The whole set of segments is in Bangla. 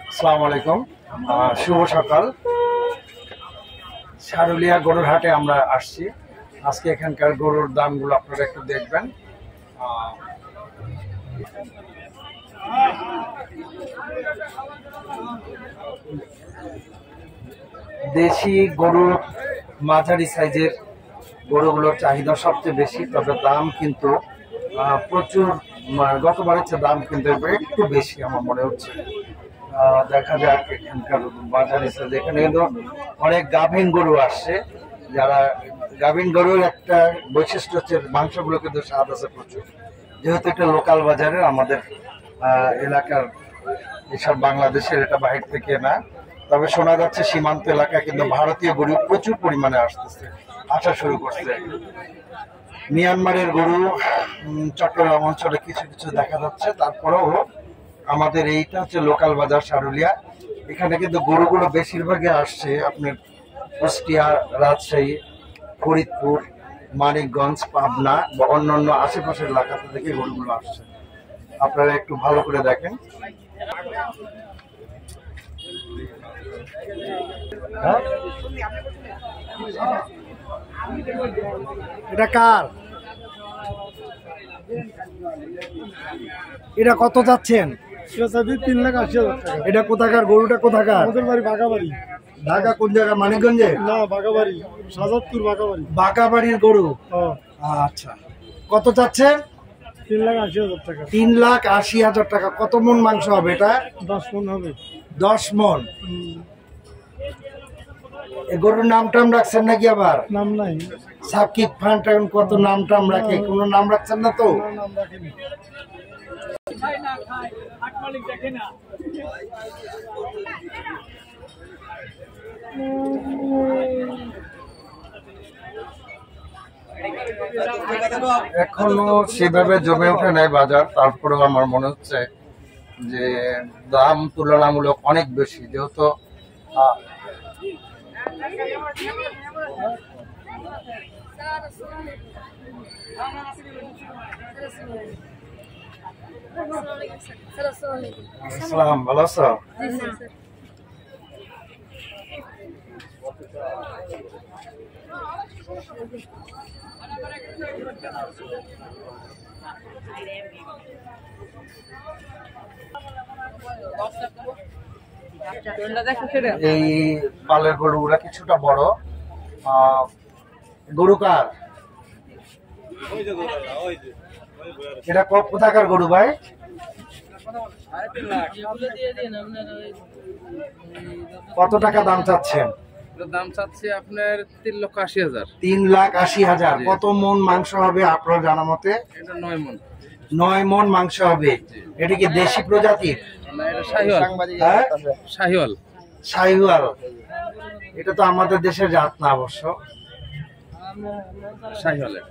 আসসালামু আলাইকুম, শুভ সকাল। সারুলিয়া গরুর হাটে আমরা আসছি। আজকে এখানকার গরুর দামগুলো আপনারা একটু দেখবেন। দেশি গরুর মাঝারি সাইজের গরুগুলোর চাহিদা সবচেয়ে বেশি, তবে দাম কিন্তু প্রচুর, গতবারের চেয়ে দাম কিন্তু একটু বেশি আমার মনে হচ্ছে। দেখা যাক এখানকার বাজারে সাইজ। এখানে কিন্তু অনেক গাভীন গরু আসছে। যারা গাভীন গরুর একটা বৈশিষ্ট্য হচ্ছে মাংসগুলো কিন্তু স্বাদ আছে প্রচুর, যেহেতু একটা লোকাল বাজারের আমাদের এলাকার, এসব বাংলাদেশের, এটা বাহির থেকে না। তবে শোনা যাচ্ছে সীমান্ত এলাকা কিন্তু ভারতীয় গরু প্রচুর পরিমাণে আসা শুরু করছে। মিয়ানমারের গরু চট্টগ্রাম অঞ্চলে কিছু কিছু দেখা যাচ্ছে। তারপরেও আমাদের এইটা হচ্ছে লোকাল বাজার সারুলিয়া। এখানে কিন্তু গরুগুলো বেশিরভাগই আসছে আপনার কুষ্টিয়া, রাজশাহী, ফরিদপুর, মানিকগঞ্জ, পাবনা বা অন্যান্য আশেপাশের এলাকা থেকে গরুগুলো আসছে। আপনারা একটু ভালো করে দেখেন। এটা কার? এটা কত যাচ্ছেন? 3,80,000 টাকা। এটা কোথাকার গরুটা? কোথাকার? আমাদের বাড়ি বাগাবাড়ি। ঢাকা কোন জায়গা? মানিকগঞ্জে? না, বাগাবাড়ি, শাহজাদপুর বাগাবাড়ি। বাঁকাবাড়ির গরু। আচ্ছা, কত চাচ্ছেন? 3,80,000 টাকা। 3,80,000 টাকা। কত মন মাংস হবে এটা? 10 মণ হবে। 10 মন। এই গরুর নাম টাম রাখছেন নাকি আবার? নাম নাই। সাকিব খান টাইম কত নাম টাম রাখে? কোনো নাম রাখছেন না তো? নাম রাখিনি। এখনো সেভাবে জমে ওঠে নাই বাজার। তারপরেও আমার মনে হচ্ছে যে দাম তুলনামূলক অনেক বেশি, যেহেতু আসসালাম, ভালো আছো? এই পালের গরুগুলা কিছুটা বড়। গরু কার? এটা কোথাকার গরু ভাই? কত টাকা দাম চাচ্ছেন? দাম চাচ্ছে আপনার 3,80,000। 3,80,000। কত মন মাংস হবে আপনার জানা মতে? এটা 9 মণ। 9 মন মাংস হবে। এটা কি দেশি প্রজাতির? না, এটা শাহিওয়াল। হ্যাঁ, শাহিওয়াল। শাহিওয়াল। এটা তো আমাদের দেশের জাত না অবশ্য। শাহিওয়ালের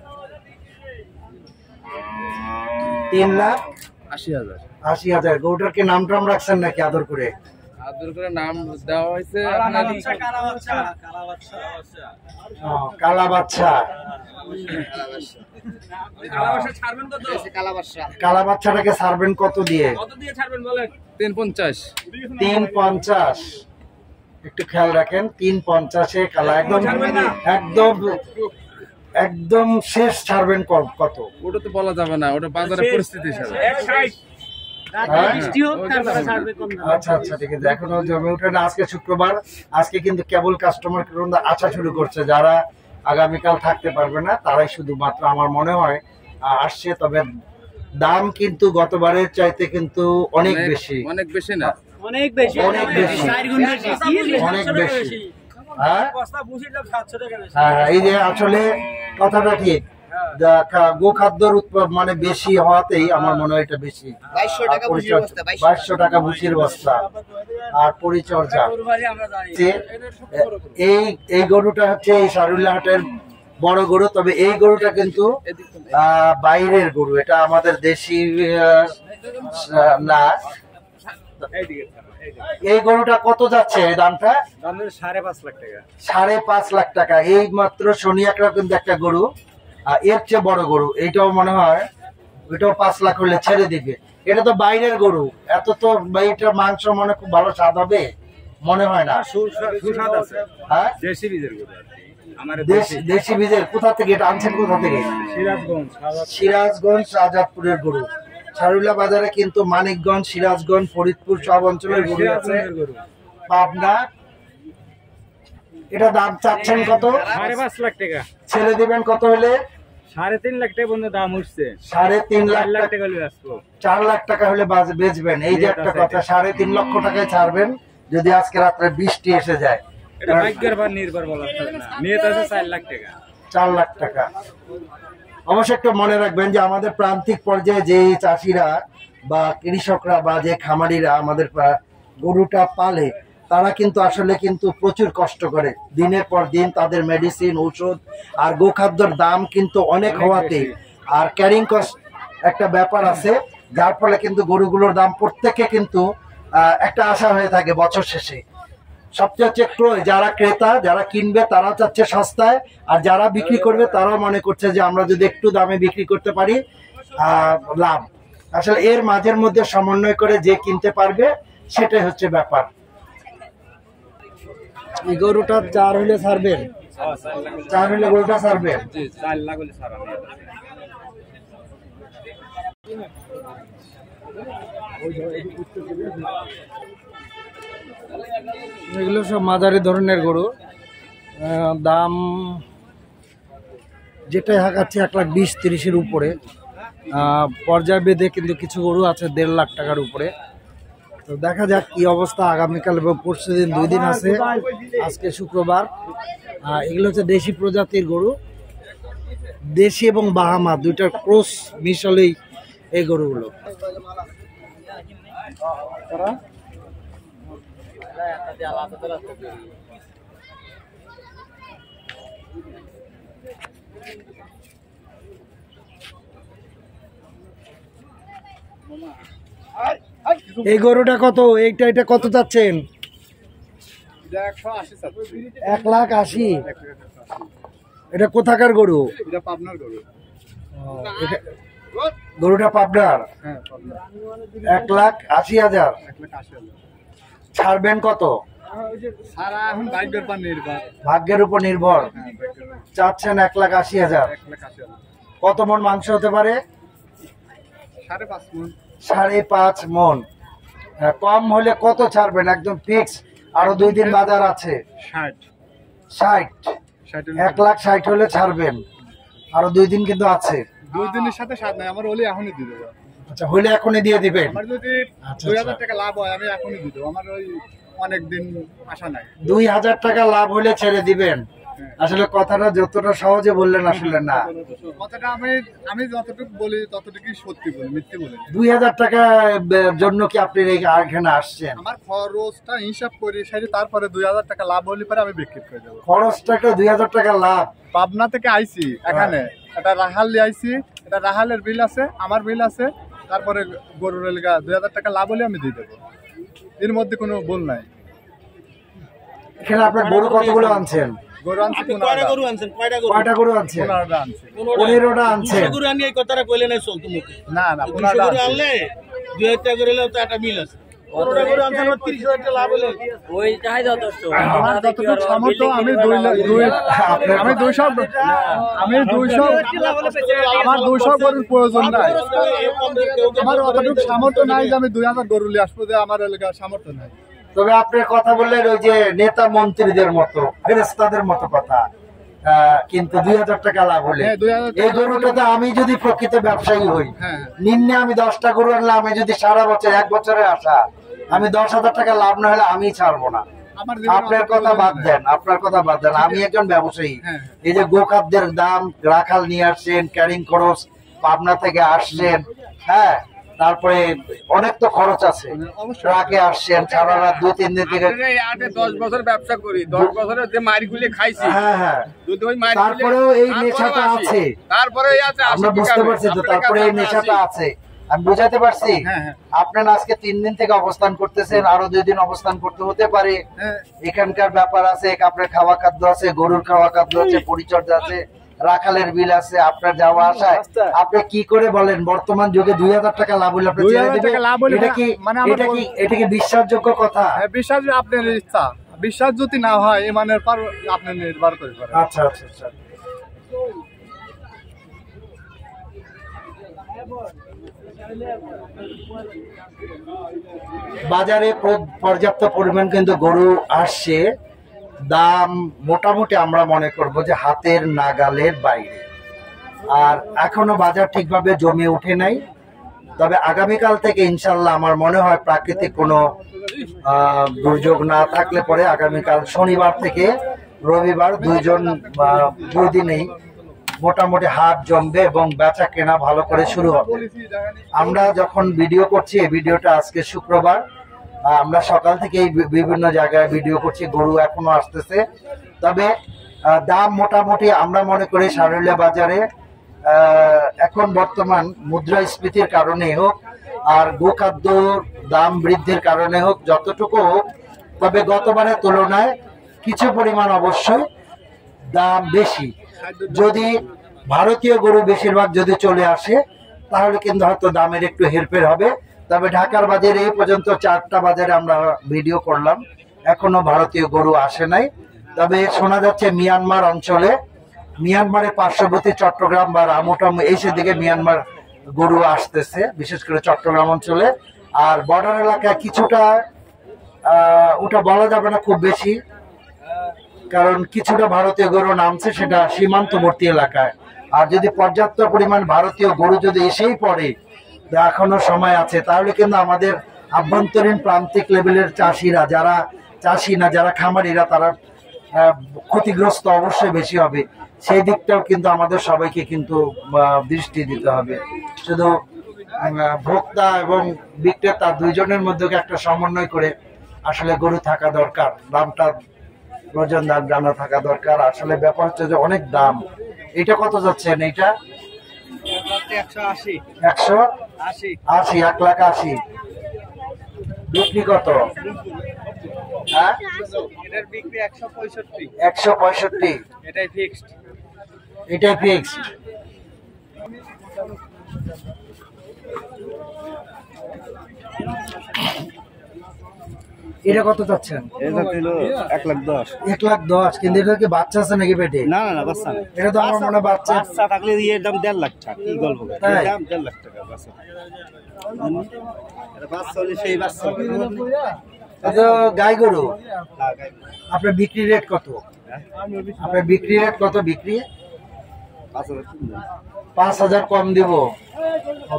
3,80,000। 80,000। গরুটার কি নাম টাম রাখছেন নাকি আদর করে? আদর করে নাম দেওয়া হয়েছে কালা বাচ্চা। কালা বাচ্চাটাকে ছাড়বেন কত দিয়ে? 3,50। 3,50। একটু খেয়াল রাখেন, 3,50-এ কালা। একদম একদম একদম শেষ ছাড়বেন কত? ওটা তো বলা যাবে না, ওটা বাজারের পরিস্থিতি হিসাবে। আচ্ছা আচ্ছা, ঠিক আছে। এখনো জমে উঠে না। আজকে শুক্রবার, আজকে কিন্তু কেবল কাস্টমার আসা শুরু করছে। যারা আগামীকাল থাকতে পারবে না তারাই শুধুমাত্র আমার মনে হয় আসছে। তবে দাম কিন্তু গতবারের চাইতে কিন্তু অনেক বেশি। অনেক বেশি না, অনেক বেশি, অনেক বেশি, অনেক বেশি। হ্যাঁ, এই যে আসলে কথাটা ঠিক। গোখাদ্যর মানে বেশি হওয়াতেই আমার মনে হয় এটা বেশি। 2200 টাকা ভুসির বস্তা। আর পরিচর্যা, এই গরুটা হচ্ছে এই সারুলিয়া হাটের বড় গরু। তবে এই গরুটা কিন্তু বাইরের গরু, এটা আমাদের দেশি না। এই গরুটা কত যাচ্ছে দামটা? 5.5 লাখ টাকা। 5.5 লাখ টাকা। এই মাত্র শনিয়াকড়া কিন্তু একটা গরু, এর চেয়ে বড় গরু। এইটাও মনে হয় ওইটাও 5 লাখ হলে ছেড়ে দিবে। এটা তো বাইরের গরু, এত তো এইটার মাংস মনে খুব ভালো স্বাদ হবে মনে হয় না। সুস্বাদ আছে। হ্যাঁ, দেশি বীজের গরু আর কি। আমার দেশি বীজের। কোথা থেকে এটা আনছেন, কোথা থেকে? সিরাজগঞ্জ। সিরাজগঞ্জ, শাহজাদপুরের গরু। সারুল্লা বাজারে কিন্তু মানিকগঞ্জ, সিরাজগঞ্জ, ফরিদপুর সব অঞ্চলের গরু আছে। পাবনা। এটা দাম চাচ্ছেন কত? 5.5 লাখ টাকা। ছেড়ে দিবেন কত হলে? 3.5 লাখ টাকা পর্যন্ত দাম উঠছে। 3.5 লাখ 4 লাখ টাকা হলে আসবো। 4 লাখ টাকা হলে বেচবেন। এই যে একটা কথা, 3.5 লক্ষ টাকায় ছাড়বেন যদি আজকে রাত্রে বৃষ্টি এসে যায়। এটা ভাগ্যের উপর নির্ভর বলা যায় না। নিয়ত আছে 4 লাখ টাকা। 4 লাখ টাকা। অবশ্যই একটু মনে রাখবেন যে আমাদের প্রান্তিক পর্যায়ে যে চাষিরা বা কৃষকরা বা যে খামারিরা আমাদের গরুটা পালে, তারা কিন্তু আসলে কিন্তু প্রচুর কষ্ট করে দিনের পর দিন। তাদের মেডিসিন, ঔষধ আর গোখাদ্যের দাম কিন্তু অনেক হওয়াতে আর ক্যারিং কস্ট একটা ব্যাপার আছে, যার ফলে কিন্তু গরুগুলোর দাম প্রত্যেকে কিন্তু একটা আশা হয়ে থাকে বছর শেষে। সবচেয়ে হচ্ছে ক্রয়, যারা ক্রেতা, যারা কিনবে তারা চাচ্ছে সস্তায়, আর যারা বিক্রি করবে তারাও মনে করছে যে আমরা যদি একটু দামে বিক্রি করতে পারি লাভ। আসলে এর মাঝের মধ্যে সমন্বয় করে যে কিনতে পারবে সেটাই হচ্ছে ব্যাপার। এই গরুটা 4 হলে ছাড়বেন? 4 হলে গরুটা ছাড়বেন? 4 লাখ হলে ছাড়া। এগুলো সব মাঝারি ধরনের গরু। দাম যেটাই হাঁকাচ্ছে 1,20,30-এর উপরে। পর্যায় বেঁধে কিন্তু কিছু গরু আছে 1.5 লাখ টাকার উপরে। তো দেখা যাক কি অবস্থা। আগামীকাল এবং পরশু দিন 2 দিন আছে, আজকে শুক্রবার। এগুলো হচ্ছে দেশি প্রজাতির গরু, দেশি এবং বাহামা দুইটার ক্রস মিশলেই এই গরুগুলো। এই গরুটা কত? এটা কত চাচ্ছেন? 1,80,000। এটা কোথাকার গরু? এটা পাবনার গরু। গরুটা পাবনার? হ্যাঁ, পাবনা। 1,80,000। 1,80,000। ছাড়বেন কত? সারা এখন ভাগ্যের উপর নির্ভর। ভাগ্যের উপর নির্ভর। চাচ্ছেন 1,80,000। 1,80,000। কত মন মাংস হতে পারে? 5.5 মণ। 5.5 মন। কম হলে কত ছাড়বেন একদম ফিক্স? আরো 2 দিন বাজার আছে। 60। 1,60,000 হলে ছাড়বেন, আরো 2 দিন কিন্তু আছে। 2 দিনের সাথে সাথ নাই, আমার হলে এখনই দিয়ে দেবো। আচ্ছা, হলে এখনই দিয়ে দিবেন? আমার যদি 2,000 টাকা লাভ হয় আমি এখনই দিয়ে দেবো। আমার ওই অনেক দিন আশা নাই। 2,000 টাকা লাভ হলে ছেড়ে দিবেন? আসলে কথাটা যতটা সহজে বললেন আসলে না। কথাটা আমি যতটুকু বলি ততটুকুই সত্যি বলি, মিথ্যে বলি। 2,000 টাকা জন্য কি আপনি এখানে আসছেন? আমার খরচটা হিসাব করি সেটা, তারপরে 2,000 টাকা লাভ হলে পরে আমি বিক্রি করে দেবো। খরচটাকে 2,000 টাকা লাভ? পাবনা থেকে আইছি এখানে, এটা রাহাল দিয়ে আইছি। এটা রাহালের বিল আছে, আমার বিল আছে, তারপরে গরুর এলাকা 2,000 টাকা লাভ হলে আমি দিয়ে দেবো। এর মধ্যে কোনো বল নাই। এখানে আপনার গরু কতগুলো আনছেন? গরু আনছি কয়টা গরু আনছেন? কয়টা গরু আনছেন? 15টা আনছি। 15টা আনছেন? গরু আনি এই কথাটা কইলে নাই চলতো মুখে। না 15টা 15টা গরু আনলে 2,000 টাকা করে তো একটা মিল আছে। 15টা গরু আনছেন 30,000 টাকা লাভ হলে আমার যতটুকু সামর্থ্য আমি 200 আমার 200 গরুর প্রয়োজন নাই। আমার অতটুকু সামর্থ্য নাই যে আমি 2,000 গরু নিয়ে আসবো, যে আমার এলাকার সামর্থ্য নাই। তবে আপনার কথা বললেন ওই যে নেতা মন্ত্রীদের মতো, ফেরেশতাদের মতো কথা। কিন্তু 2,000 টাকা লাভ হলে এই গরুটাতে আমি যদি প্রকৃত ব্যবসায়ী হই, নিম্নে আমি 10টা গরু আনলে আমি যদি সারা বছর 1 বছরে আসা আমি 10,000 টাকা লাভ না হলে আমি ছাড়বো না। আপনার কথা বাদ দেন, আমি একজন ব্যবসায়ী। এই যে গোখাদ্যের দাম, রাখাল নিয়ে আসছেন, ক্যারিং খরচ, পাবনা থেকে আসছেন, হ্যাঁ, তারপরে অনেক তো খরচ আছে। ট্রাকে আসছেন, সারা রাত 2-3 দিন থেকে 10 বছর ব্যবসা করি, 10 বছরের যে মারিগুলি খাইছি। হ্যাঁ, তারপরেও এই নেশাটা আছে। আমরা বুঝতে পারছি তো, তারপরে এই নেশাটা আছে। আমি বুঝাতে পারছি। আপনার আজকে 3 দিন থেকে অবস্থান করতেছেন, আরো 2 দিন অবস্থান করতে হতে পারে। এখানকার ব্যাপার আছে, আপনার খাওয়া খাদ্য আছে, গরুর খাওয়া খাদ্য আছে, পরিচর্যা আছে, রাখালের বিল আছে, আপনার যাওয়া আসায় আপনি কি করে বলেন বর্তমান যুগে 2000 টাকা লাভ হলে আপনি ছেড়ে দিবেন? এটা কি বিশ্বাসযোগ্য কথা? হ্যাঁ, বিশ্বাস আপনার ইচ্ছা, বিশ্বাস যদি না হয় ইমানের পর আপনি নির্ভর করে। আচ্ছা আচ্ছা আচ্ছা। বাজারে পর্যাপ্ত পরিমাণ কিন্তু গরু আসছে, দাম মোটামুটি আমরা মনে করব যে হাতের নাগালের বাইরে, আর এখনো বাজার ঠিকভাবে জমে ওঠে নাই। তবে আগামীকাল থেকে ইনশাল্লাহ আমার মনে হয় প্রাকৃতিক কোনো দুর্যোগ না থাকলে পরে আগামীকাল শনিবার থেকে রবিবার দুই দিনেই মোটামুটি হাট জমবে এবং বেচা কেনা ভালো করে শুরু হবে। আমরা যখন ভিডিও করছি, এই ভিডিওটা আজকে শুক্রবার, আমরা সকাল থেকে বিভিন্ন জায়গায় ভিডিও করছি, গরু এখনো আসতেছে। তবে দাম মোটামুটি আমরা মনে করি সারুলিয়া বাজারে এখন বর্তমান মুদ্রাস্ফীতির কারণে হোক আর গোখাদ্য দাম বৃদ্ধির কারণে হোক, যতটুকু হোক, তবে গতবারের তুলনায় কিছু পরিমাণ অবশ্যই দাম বেশি। যদি ভারতীয় গরু বেশিরভাগ যদি চলে আসে তাহলে কিন্তু হয়তো দামের একটু হেরফের হবে। তবে ঢাকার বাজারে এই পর্যন্ত 4টা বাজারে আমরা ভিডিও করলাম, এখনো ভারতীয় গরু আসে নাই। তবে শোনা যাচ্ছে মিয়ানমার অঞ্চলে, মিয়ানমারের পার্শ্ববর্তী চট্টগ্রাম বা রামুটাম এই দিকে মিয়ানমার গরু আসতেছে, বিশেষ করে চট্টগ্রাম অঞ্চলে। আর বর্ডার এলাকায় কিছুটা, ওটা বলা যাবে না খুব বেশি, কারণ কিছুটা ভারতীয় গরু নামছে, সেটা সীমান্তবর্তী এলাকায়। আর যদি পর্যাপ্ত পরিমাণ ভারতীয় গরু যদি এসেই পড়ে, এখনো সময় আছে, তাহলে কিন্তু আমাদের আভ্যন্তরীণ প্রান্তিক লেভেলের চাষিরা, যারা চাষি না, যারা খামারিরা, তারা ক্ষতিগ্রস্ত অবশ্যই বেশি হবে। সেই দিকটাও কিন্তু আমাদের সবাইকে কিন্তু দৃষ্টি দিতে হবে। শুধু ভোক্তা এবং বিক্রেতা দুইজনের মধ্যে একটা সমন্বয় করে আসলে গরু থাকা দরকার, দামটা প্রয়োজন দাম জানা থাকা দরকার। আসলে ব্যাপার হচ্ছে যে অনেক দাম। এটা কত যাচ্ছেন? এইটা 180 1,80,000 বিক্রি কত? হ্যাঁ, এটার বিক্রি 165। 165, এটাই ফিক্সড। এটাই ফিক্সড। এটা কত চাচ্ছেন? এটা ছিল 1,10,000। 1,10,000, কিন্তু এটা কি বাচ্চা আছে নাকি পেটে? না না না, বাচ্চা না। এটা তো আমার মনে হয় বাচ্চা। বাচ্চা থাকলে এর দাম 1.5 লাখ টাকা। কি গল্প করে? তাই? এর দাম 1.5 লাখ টাকা বাচ্চা। এটা বাচ্চা হলে সেই বাচ্চা। এটা গাই গরু। হ্যাঁ, গাই। আপনার বিক্রি রেট কত? আপনার বিক্রি রেট কত? বিক্রি 5,000 কম দিব।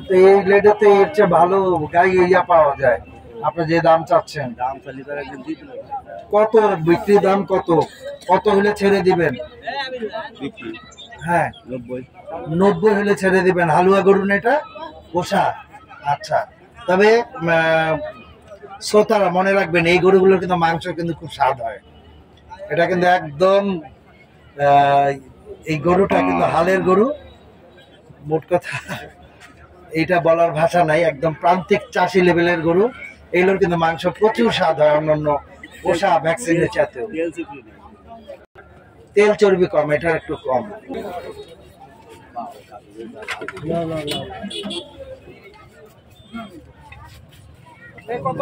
তো এই রেটে তো এর চেয়ে ভালো গাই ইয়া পাওয়া যায়। আপনি যে দাম চাচ্ছেন, দাম চালি তার একদিন দিয়ে দিল। কত বিক্রি দাম? কত কত হলে ছেড়ে দিবেন? বিক্রি হ্যাঁ, 90 হলে ছেড়ে দিবেন। হালুয়া গরু না এটা, পোষা? আচ্ছা। তবে শ্রোতারা মনে রাখবেন, এই গরুগুলোর কিন্তু মাংস কিন্তু খুব স্বাদ হয়। এটা কিন্তু একদম এই গরুটা কিন্তু হালের গরু, মোট কথা এইটা বলার ভাষা নাই, একদম প্রান্তিক চাষি লেভেলের গরু। এগুলোর কিন্তু মাংস প্রচুর স্বাদ হয় অন্যান্য পোষা ভ্যাকসিনের চাইতেও। তেল চর্বি কম, এটার একটু কম। কত?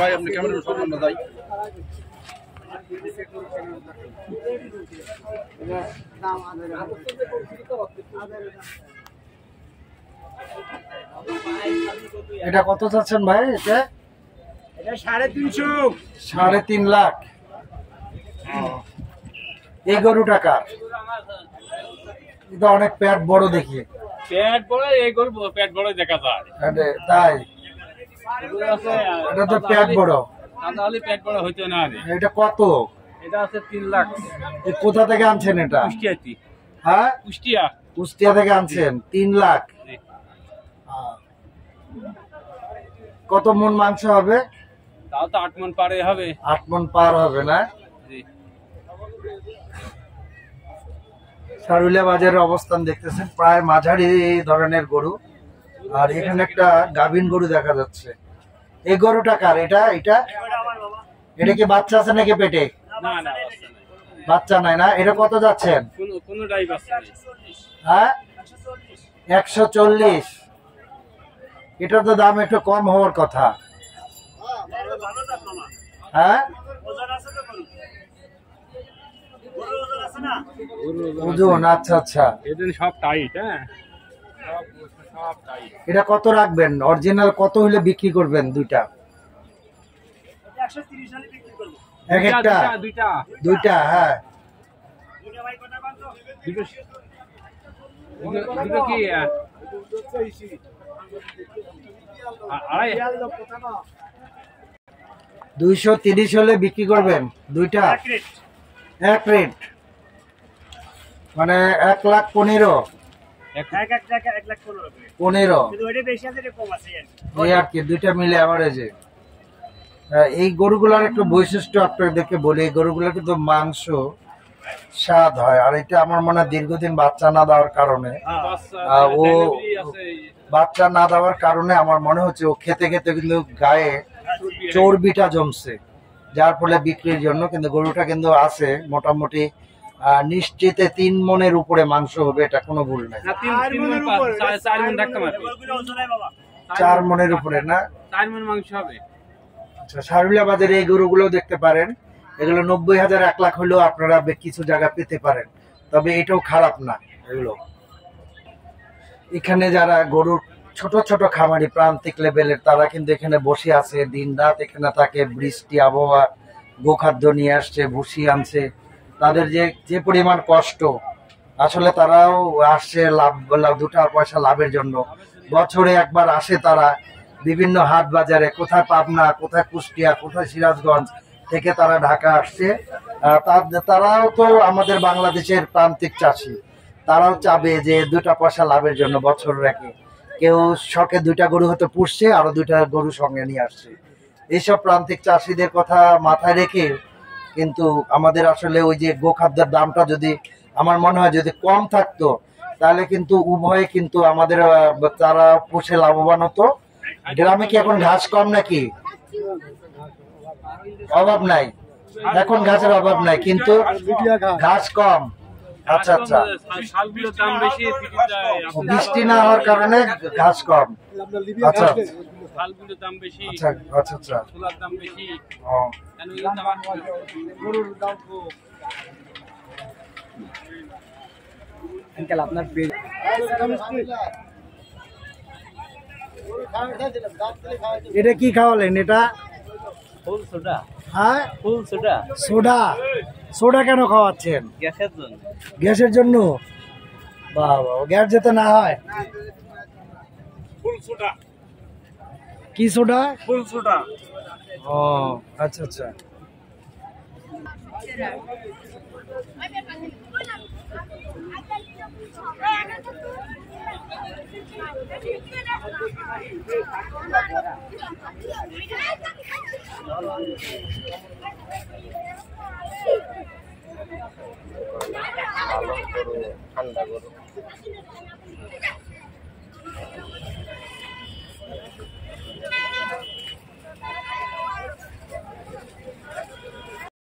ভাই আপনি ক্যামেরা সরান না, যাই। এটা কত চাচ্ছেন ভাই? এটা 350। 3.5 লাখ। এই গরু টাকা এটা অনেক পেট বড় দেখি। পেট বড়, এই গরু পেট বড় দেখা যায়। তাই? এটা তো পেট বড়। তাহলে পেট বড় হইতো না। এটা কত? এটা আছে 3 লাখ। কোথা থেকে আনছেন এটা? কুষ্টিয়াতে। হ্যাঁ, কুষ্টিয়া থেকে আনছেন। 3 লাখ। কত মন মাংস হবে? তাও তো 8 মণ পারে হবে। 8 মণ পার হবে না? জি। সারুলিয়া বাজারের অবস্থান দেখতেছেন, প্রায় মাঝারি ধরনের গরু। আর এখানে একটা গাভীন গরু দেখা যাচ্ছে। এই গরুটা কার? এটা এটা এটা কি বাচ্চা আছে নাকি পেটে? না না বাচ্চা নাই না? এটা কত যাচ্ছেন? কোনটাই বাচ্চা নেই। হ্যাঁ 140। এটা তো দাম একটু কম হওয়ার কথা। হ্যাঁ ওজন, আচ্ছা আচ্ছা। এদিন সব টাইট। হ্যাঁ সব টাইট। এটা কত রাখবেন? অরিজিনাল কত হলে বিক্রি করবেন দুইটা? 130 হলে বিক্রি করব। এক একটা? দুইটা। হ্যাঁ দুটো কি আড়াই? 230 হলে বিক্রি করবেন দুইটা? এক রেট মানে 1,15,000। 15 এই আর কি, দুইটা মিলে অ্যাভারেজে। এই গরুগুলার একটু বৈশিষ্ট্য আপনাদেরকে বলি, এই গরুগুলো কিন্তু মাংস স্বাদ হয়। আর এটা আমার মনে হয় দীর্ঘদিন বাচ্চা না দেওয়ার কারণে, ও বাচ্চা না দেওয়ার কারণে আমার মনে হচ্ছে ও খেতে খেতে কিন্তু গায়ে চর্বিটা জমছে, যার ফলে বিক্রির জন্য। কিন্তু গরুটা কিন্তু আছে মোটামুটি নিশ্চিতে 3 মণের উপরে মাংস হবে, এটা কোনো ভুল নাই। 4 মণের উপরে না? 4 মণ মাংস হবে। আচ্ছা, সারুলিয়া বাজারে এই গরুগুলো দেখতে পারেন। এগুলো 90,000 1 লাখ হলেও আপনারা কিছু জায়গা পেতে পারেন, তবে এটাও খারাপ না এগুলো। এখানে যারা গরুর ছোট ছোট খামারি প্রান্তিক লেভেলের, তারা কিন্তু এখানে বসে আছে, দিন রাত এখানে থাকে। বৃষ্টি আবহাওয়া, গোখাদ্য নিয়ে আসছে, ভুসি আনছে। তাদের যে পরিমাণ কষ্ট, আসলে তারাও আসছে লাভ 2 পয়সা লাভের জন্য। বছরে একবার আসে তারা বিভিন্ন হাট বাজারে, কোথায় পাবনা, কোথায় কুষ্টিয়া, কোথায় সিরাজগঞ্জ থেকে তারা ঢাকা আসছে। তারাও তো আমাদের বাংলাদেশের প্রান্তিক চাষি, তারাও চাবে যে 2 পয়সা লাভের জন্য বছর রেখে। কেউ শখে 2টা গরু হয়তো পুষছে, আরো 2টা গরু সঙ্গে নিয়ে আসছে। এইসব প্রান্তিক চাষিদের কথা মাথায় রেখে কিন্তু আমাদের আসলে ওই যে গোখাদ্যের দামটা যদি আমার মনে হয় যদি কম থাকতো, তাহলে কিন্তু উভয়ে কিন্তু আমাদের তারা পুষে লাভবান হতো। গ্রামে কি এখন ঘাস কম নাকি? অভাব নাই, এখন ঘাসের অভাব নাই, কিন্তু ঘাস কম। আচ্ছা আচ্ছা, বৃষ্টি না হওয়ার কারণে ঘাস কম। আচ্ছা আচ্ছা আচ্ছা আচ্ছা। আপনার এটা কি খাওয়ালেন? এটা ফুল সোডা। হ্যাঁ ফুল সোডা। সোডা? সোডা কেন খাওয়াচ্ছেন? গ্যাসের জন্য। গ্যাসের জন্য? বাবা, গ্যাস যাতে না হয়। ফুল সোডা। কি সোডা? ফুল সোডা। ও আচ্ছা আচ্ছা। ঠান্ডা গরু